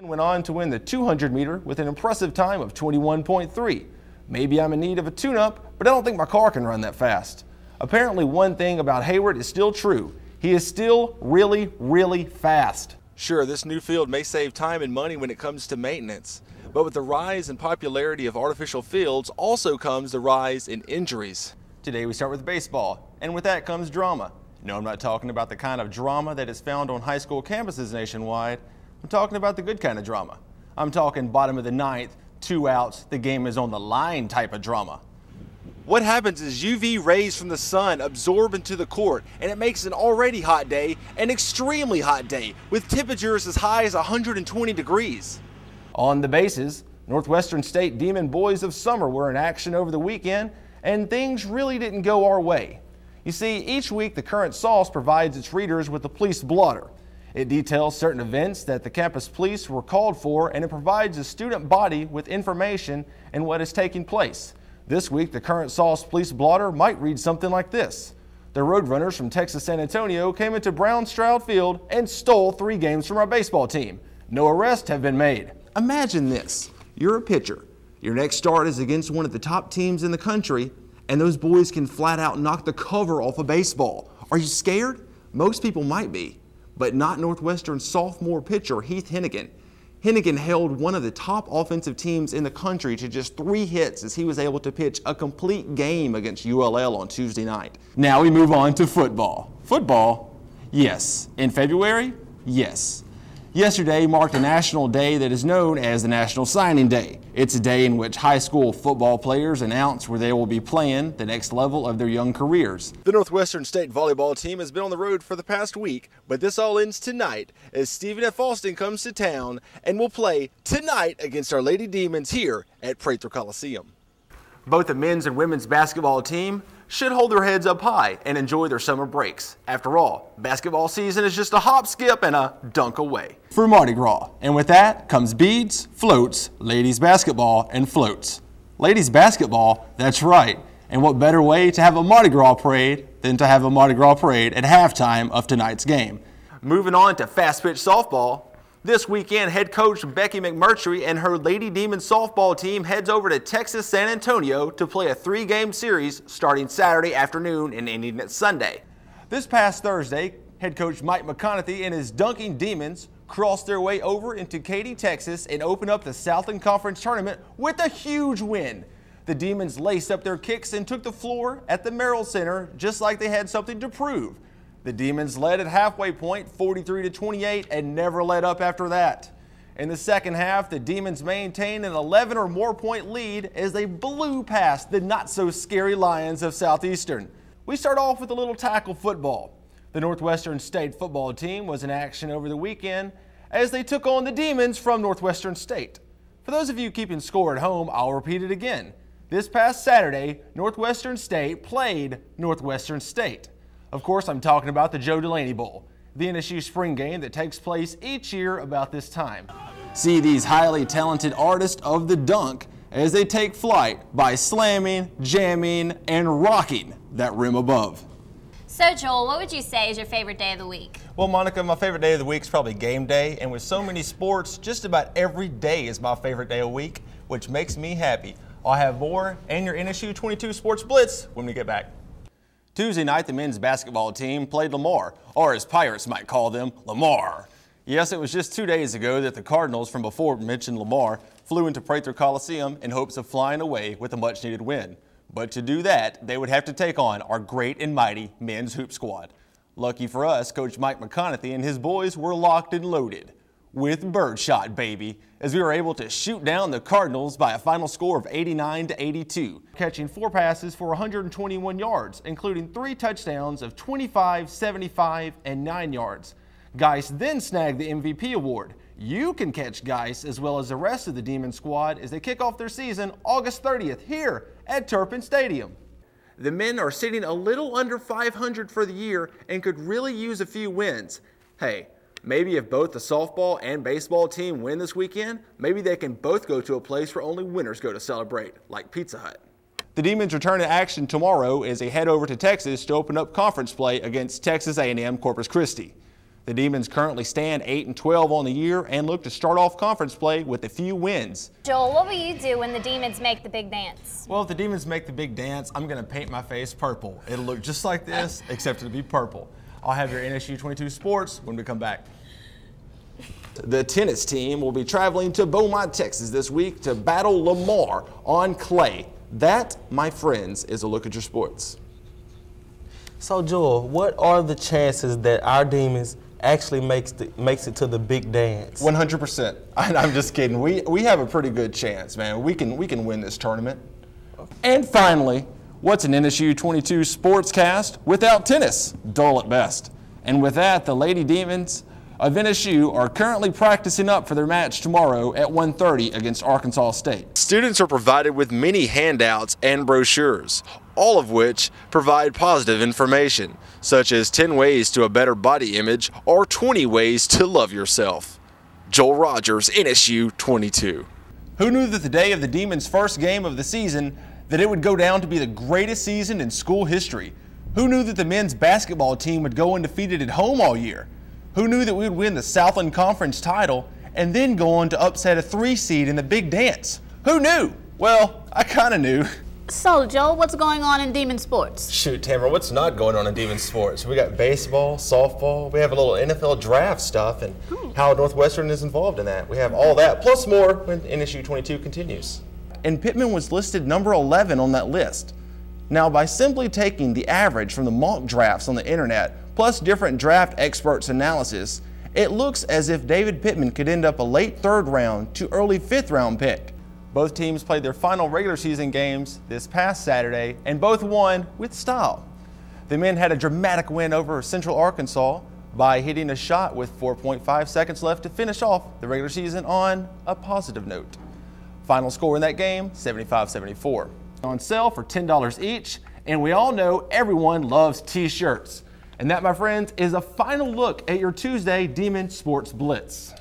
Went on to win the 200 meter with an impressive time of 21.3. Maybe I'm in need of a tune-up, but I don't think my car can run that fast. Apparently one thing about Hayward is still true. He is still really, really fast. Sure, this new field may save time and money when it comes to maintenance, but with the rise in popularity of artificial fields also comes the rise in injuries. Today we start with baseball, and with that comes drama. No, I'm not talking about the kind of drama that is found on high school campuses nationwide. I'm talking about the good kind of drama. I'm talking bottom of the ninth, 2 outs, the game is on the line type of drama. What happens is UV rays from the sun absorb into the court, and it makes an already hot day an extremely hot day with temperatures as high as 120 degrees. On the bases, Northwestern State Demon Boys of Summer were in action over the weekend, and things really didn't go our way. You see, each week the Current Sauce provides its readers with a police blotter. It details certain events that the campus police were called for, and it provides the student body with information and what is taking place. This week, the Current Sauce police blotter might read something like this. The Roadrunners from Texas San Antonio came into Brown Stroud Field and stole 3 games from our baseball team. No arrests have been made. Imagine this. You're a pitcher. Your next start is against one of the top teams in the country, and those boys can flat out knock the cover off a baseball. Are you scared? Most people might be. But not Northwestern sophomore pitcher Heath Hennigan. Hennigan held one of the top offensive teams in the country to just 3 hits as he was able to pitch a complete game against ULL on Tuesday night. Now we move on to football. Football? Yes. In February? Yes. Yesterday marked a national day that is known as the National Signing Day. It's a day in which high school football players announce where they will be playing the next level of their young careers. The Northwestern State volleyball team has been on the road for the past week, but this all ends tonight as Stephen F. Austin comes to town and will play tonight against our Lady Demons here at Prather Coliseum. Both the men's and women's basketball team should hold their heads up high and enjoy their summer breaks. After all, basketball season is just a hop, skip, and a dunk away for Mardi Gras. And with that comes beads, floats, ladies basketball, and floats. Ladies basketball, that's right. And what better way to have a Mardi Gras parade than to have a Mardi Gras parade at halftime of tonight's game. Moving on to fast pitch softball. This weekend, head coach Becky McMurtry and her Lady Demons softball team heads over to Texas San Antonio to play a 3-game series starting Saturday afternoon and ending at Sunday. This past Thursday, head coach Mike McConaughey and his Dunking Demons crossed their way over into Katy, Texas and opened up the Southland Conference Tournament with a huge win. The Demons laced up their kicks and took the floor at the Merrill Center just like they had something to prove. The Demons led at halfway point 43-28 and never let up after that. In the second half, the Demons maintained an 11 or more point lead as they blew past the not-so-scary Lions of Southeastern. We start off with a little tackle football. The Northwestern State football team was in action over the weekend as they took on the Demons from Northwestern State. For those of you keeping score at home, I'll repeat it again. This past Saturday, Northwestern State played Northwestern State. Of course, I'm talking about the Joe Delaney Bowl, the NSU spring game that takes place each year about this time. See these highly talented artists of the dunk as they take flight by slamming, jamming, and rocking that rim above. So Joel, what would you say is your favorite day of the week? Well, Monica, my favorite day of the week is probably game day, and with so many sports, just about every day is my favorite day of the week, which makes me happy. I'll have more and your NSU 22 Sports Blitz when we get back. Tuesday night, the men's basketball team played Lamar, or as Pirates might call them, Lamar. Yes, it was just 2 days ago that the Cardinals from before mentioned Lamar flew into Prather Coliseum in hopes of flying away with a much-needed win. But to do that, they would have to take on our great and mighty men's hoop squad. Lucky for us, Coach Mike McConaughey and his boys were locked and loaded with birdshot, baby, as we were able to shoot down the Cardinals by a final score of 89-82, catching 4 passes for 121 yards, including 3 touchdowns of 25, 75, and 9 yards. Geis then snagged the MVP award. You can catch Geis as well as the rest of the Demon squad as they kick off their season August 30th here at Turpin Stadium. The men are sitting a little under 500 for the year and could really use a few wins. Hey, maybe if both the softball and baseball team win this weekend, maybe they can both go to a place where only winners go to celebrate, like Pizza Hut. The Demons return to action tomorrow as they head over to Texas to open up conference play against Texas A&M Corpus Christi. The Demons currently stand 8-12 on the year and look to start off conference play with a few wins. Joel, what will you do when the Demons make the big dance? Well, if the Demons make the big dance, I'm going to paint my face purple. It'll look just like this, except it'll be purple. I'll have your NSU 22 sports when we come back. The tennis team will be traveling to Beaumont, Texas this week to battle Lamar on clay. That, my friends, is a look at your sports. So, Joel, what are the chances that our Demons actually makes it to the big dance? 100%. I'm just kidding. We have a pretty good chance, man. We can win this tournament. And finally, what's an NSU 22 sportscast without tennis? Dull at best. And with that, the Lady Demons of NSU are currently practicing up for their match tomorrow at 1:30 against Arkansas State. Students are provided with many handouts and brochures, all of which provide positive information, such as 10 ways to a better body image or 20 ways to love yourself. Joel Rodgers, NSU 22. Who knew that the day of the Demons' first game of the season, that it would go down to be the greatest season in school history? Who knew that the men's basketball team would go undefeated at home all year? Who knew that we would win the Southland Conference title and then go on to upset a 3 seed in the big dance? Who knew? Well, I kind of knew. So, Joel, what's going on in Demon sports? Shoot, Tamara, what's not going on in Demon sports? We got baseball, softball, we have a little NFL draft stuff, and how Northwestern is involved in that. We have all that, plus more when NSU 22 continues. And Pittman was listed number 11 on that list. Now, by simply taking the average from the mock drafts on the internet, plus different draft experts' analysis, it looks as if David Pittman could end up a late 3rd round to early 5th round pick. Both teams played their final regular season games this past Saturday, and both won with style. The men had a dramatic win over Central Arkansas by hitting a shot with 4.5 seconds left to finish off the regular season on a positive note. Final score in that game, 75-74. On sale for $10 each, and we all know everyone loves t-shirts. And that, my friends, is a final look at your Tuesday Demon Sports Blitz.